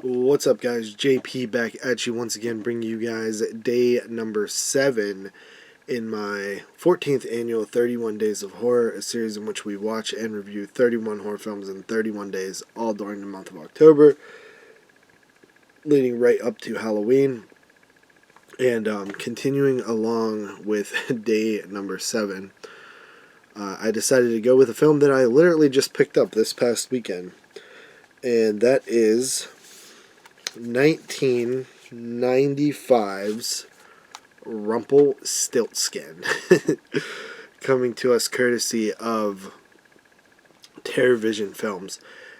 What's up, guys? JP back at you once again, bringing you guys day number 7 in my 14th annual 31 Days of Horror, a series in which we watch and review 31 horror films in 31 days, all during the month of October, leading right up to Halloween. And continuing along with day number 7, I decided to go with a film that I literally just picked up this past weekend, and that is 1995's Rumpelstiltskin, coming to us courtesy of TerrorVision Films.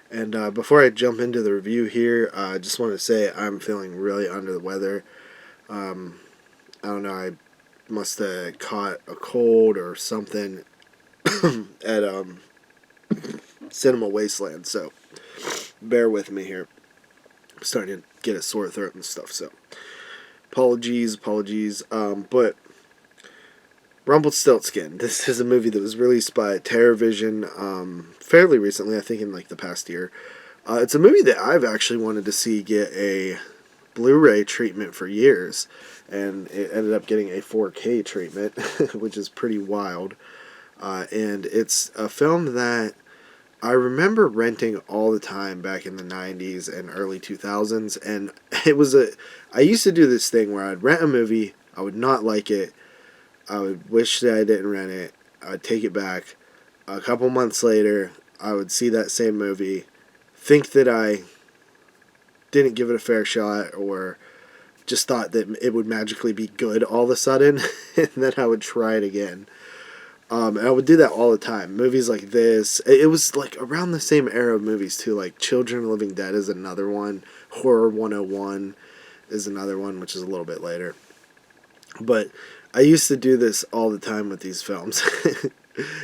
And before I jump into the review here, I just want to say I'm feeling really under the weather. I don't know, I must have caught a cold or something at Cinema Wasteland, so bear with me here. I'm starting to get a sore throat and stuff, so apologies. But Rumpelstiltskin, this is a movie that was released by TerrorVision fairly recently, I think in like the past year. It's a movie that I've actually wanted to see get a Blu-ray treatment for years, and it ended up getting a 4K treatment, which is pretty wild. And it's a film that I remember renting all the time back in the 90s and early 2000s, and I used to do this thing where I'd rent a movie, I would not like it, I would wish that I didn't rent it, I would take it back, a couple months later, I would see that same movie, think that I didn't give it a fair shot, or just thought that it would magically be good all of a sudden, and then I would try it again. And I would do that all the time. Movies like this. It was like around the same era of movies too. Like Children of the Living Dead is another one. Horror 101 is another one, which is a little bit later. But I used to do this all the time with these films.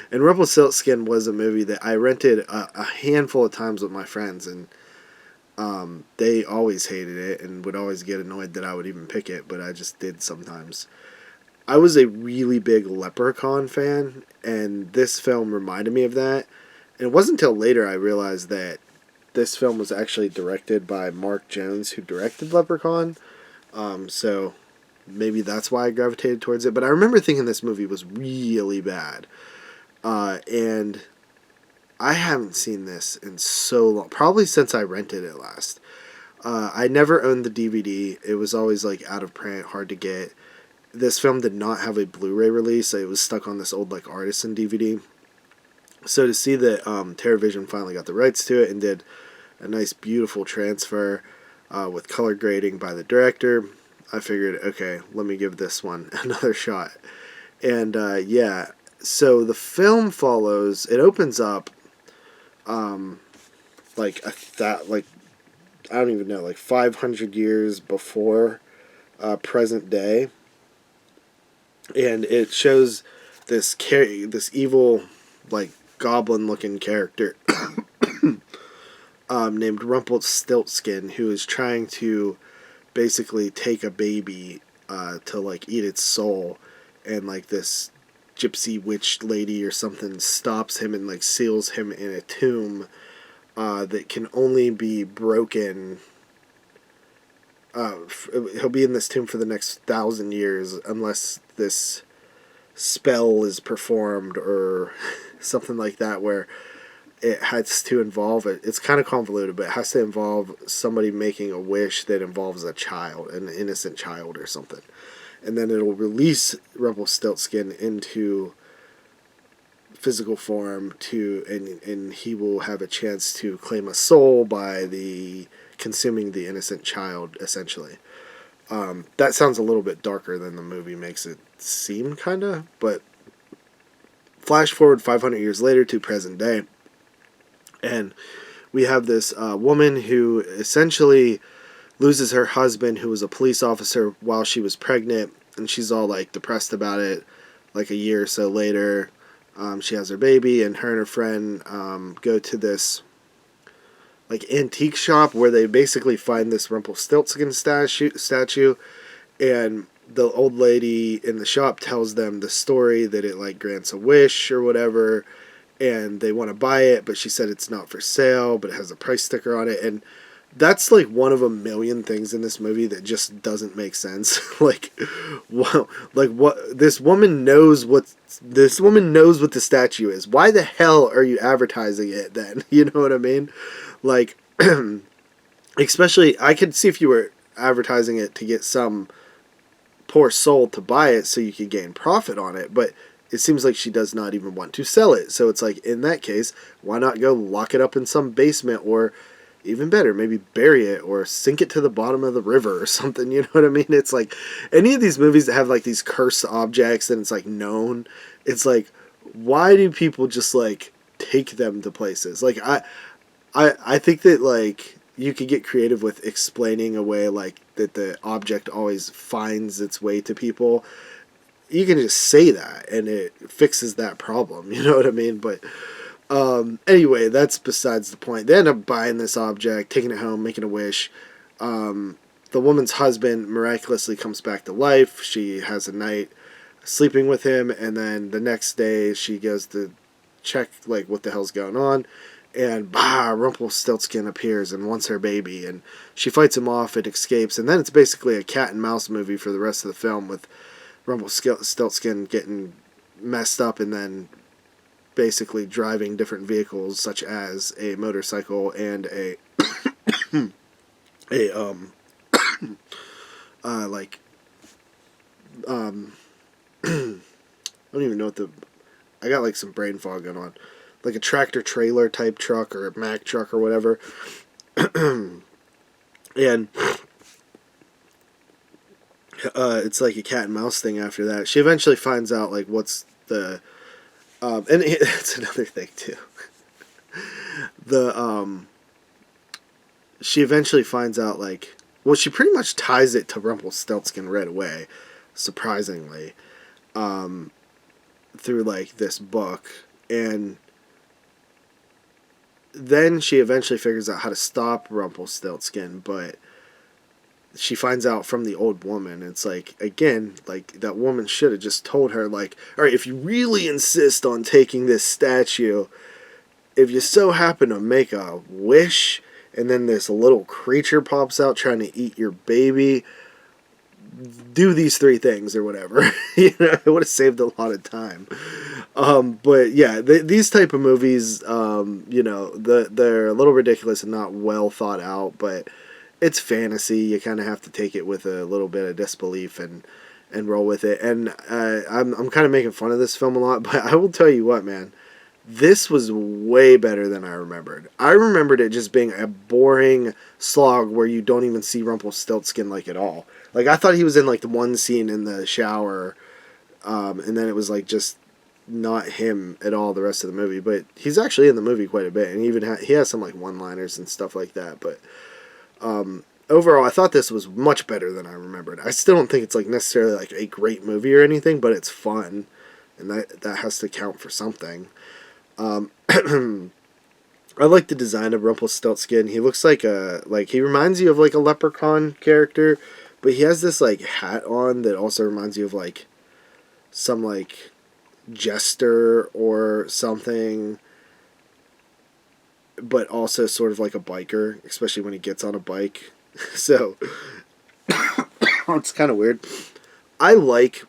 And Rumpelstiltskin was a movie that I rented a handful of times with my friends, and they always hated it and would always get annoyed that I would even pick it, but I just did sometimes. I was a really big Leprechaun fan, and this film reminded me of that. And it wasn't until later I realized that this film was actually directed by Mark Jones, who directed Leprechaun. So maybe that's why I gravitated towards it. But I remember thinking this movie was really bad. And I haven't seen this in so long, probably since I rented it last. I never owned the DVD. It was always like out of print, hard to get. This film did not have a Blu-ray release. It was stuck on this old like artisan DVD. So to see that TerrorVision finally got the rights to it and did a nice, beautiful transfer with color grading by the director, I figured, okay, let me give this one another shot. And yeah, so the film follows. It opens up like I don't even know, like 500 years before present day. And it shows this evil, like, goblin-looking character named Rumpelstiltskin, who is trying to basically take a baby to, like, eat its soul. And, like, this gypsy witch lady or something stops him and, like, seals him in a tomb that can only be broken. He'll be in this tomb for the next 1,000 years unless this spell is performed or something like that, where it has to involve it. It's kind of convoluted, but it has to involve somebody making a wish that involves a child, an innocent child or something. And then it'll release Rumpelstiltskin into physical form and he will have a chance to claim a soul by consuming the innocent child, essentially. That sounds a little bit darker than the movie makes it seem, kind of, but flash forward 500 years later to present day, and we have this woman who essentially loses her husband, who was a police officer, while she was pregnant, and she's all like depressed about it. Like a year or so later, she has her baby, and her friend go to this like antique shop where they basically find this Rumpelstiltskin statue, and the old lady in the shop tells them the story that it like grants a wish or whatever, and they want to buy it, but she said it's not for sale, but it has a price sticker on it. And that's like one of a million things in this movie that just doesn't make sense. Like, what this woman knows what the statue is. Why the hell are you advertising it then? You know what I mean? Like, especially I could see if you were advertising it to get some poor soul to buy it so you could gain profit on it, but it seems like she does not even want to sell it. So it's like, in that case, why not go lock it up in some basement, or even better, maybe bury it or sink it to the bottom of the river or something, you know what I mean? It's like any of these movies that have like these cursed objects and it's like known, it's like, why do people just like take them to places? Like I think that like you could get creative with explaining away like that the object always finds its way to people. You can just say that and it fixes that problem, you know what I mean? But anyway, that's besides the point. They end up buying this object, taking it home, making a wish. The woman's husband miraculously comes back to life. She has a night sleeping with him, and then the next day she goes to check like what the hell's going on, and Rumpelstiltskin appears and wants her baby, and she fights him off and escapes, and then it's basically a cat and mouse movie for the rest of the film, with Rumpelstiltskin getting messed up and then basically driving different vehicles such as a motorcycle and a a like I don't even know what I got like some brain fog going on, like a tractor trailer type truck or a Mack truck or whatever. And it's like a cat and mouse thing after that. She eventually finds out like what's the and it's another thing too. She eventually finds out like, well, she pretty much ties it to Rumpelstiltskin right away, surprisingly, through like this book, and then she eventually figures out how to stop Rumpelstiltskin, but she finds out from the old woman. It's like, again, like that woman should have just told her, like, all right, if you really insist on taking this statue, if you so happen to make a wish and then this little creature pops out trying to eat your baby, do these 3 things or whatever. You know, it would have saved a lot of time. But yeah, these type of movies, you know, they're a little ridiculous and not well thought out, but it's fantasy. You kind of have to take it with a little bit of disbelief and roll with it. And I'm kind of making fun of this film a lot, but I will tell you what, man, this was way better than I remembered. I remembered it just being a boring slog where you don't even see Rumpelstiltskin like at all. Like I thought he was in like the one scene in the shower, and then it was like just not him at all the rest of the movie. But he's actually in the movie quite a bit, and even he has some like one-liners and stuff like that. But overall, I thought this was much better than I remembered. I still don't think it's like necessarily like a great movie or anything, but it's fun, and that has to count for something. I like the design of Rumpelstiltskin. He looks like he reminds you of like a leprechaun character, but he has this like hat on that also reminds you of like some like jester or something, but also sort of like a biker, especially when he gets on a bike. So it's kind of weird. I like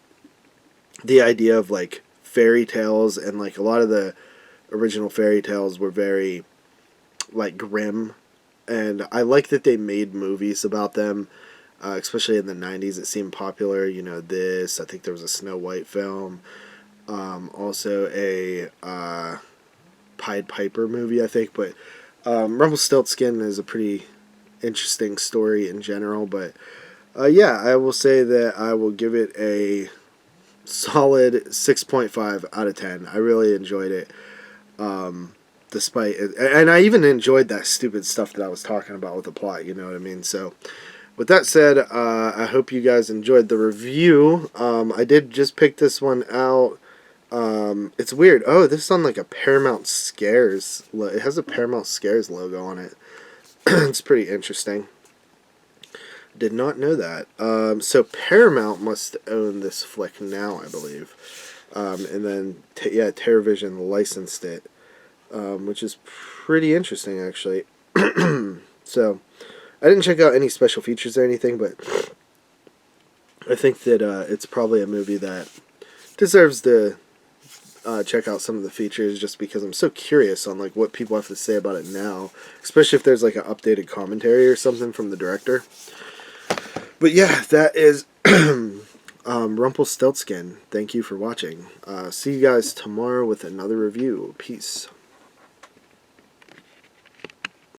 the idea of like fairy tales, and like a lot of the original fairy tales were very like grim, and I like that they made movies about them, especially in the 90s. It seemed popular, you know. I think there was a Snow White film, also a Pied Piper movie, I think, but Rumpelstiltskin is a pretty interesting story in general. But yeah, I will say that I will give it a solid 6.5 out of 10. I really enjoyed it, despite it, and I even enjoyed that stupid stuff that I was talking about with the plot, you know what I mean? So with that said, I hope you guys enjoyed the review. I did just pick this one out. It's weird. Oh, this is on like a Paramount Scares. It has a Paramount Scares logo on it. It's pretty interesting. Did not know that. So Paramount must own this flick now, I believe. And then, TerrorVision licensed it, which is pretty interesting, actually. So, I didn't check out any special features or anything, but I think that it's probably a movie that deserves to check out some of the features, just because I'm so curious on like what people have to say about it now, especially if there's like an updated commentary or something from the director. But yeah, that is Rumpelstiltskin. Thank you for watching. See you guys tomorrow with another review. Peace.